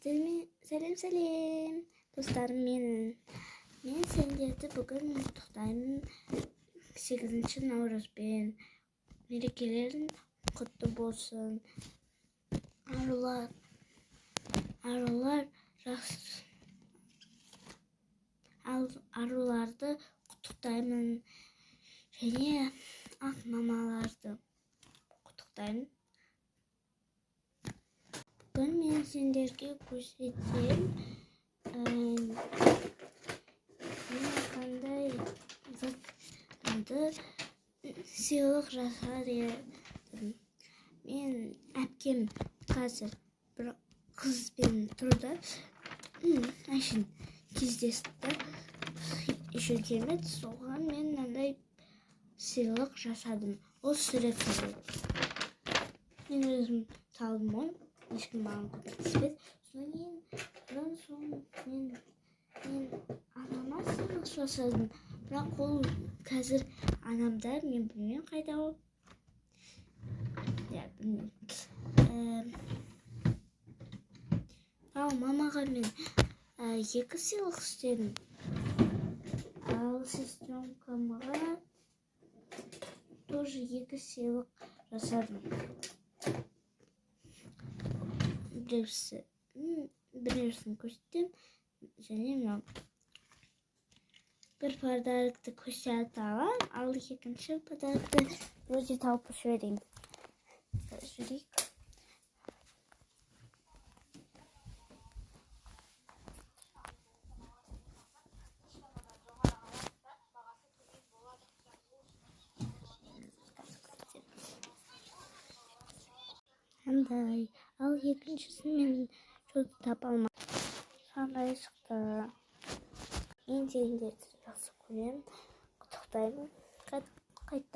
Сәлем, достарым менің. Мен сендерді бүгін құттықтаймын. 8 наурызбен. Мерекелерің құтты болсын. Аруларды құттықтаймын. Және ақ мамаларды құттықтаймын. Бүгін мен сендерге көрсетем. Мен қандай затымды сыйлық жасар едім. Мен әпкем қазір бір қызбен тұрды. Әшін кездесті. Еще келмеді. Соған мен мынандай сыйлық жасадым. Ол сурет салды. Мен өзім салдым оны. Ешкім маған көмектеспеді. Содан соң мен анама сыйлық жасадым. Бірақ ол қазір анамда, мен білмеймін қайда ол. Ал мамаға мен 2 сыйлық істедім. Ал сестренкамға тоже 2 сыйлық жасадым. Біреусін көрсетем, және мынау бір подарокты көрсете аламын, ал екінші подарокты вроде тауып жіберейін. Жүрейік. Ал екіншісін мен жолды таба алмадым. Сондай шықты. Мен сендерді жақсы көремін. Құттықтаймын. Қайта.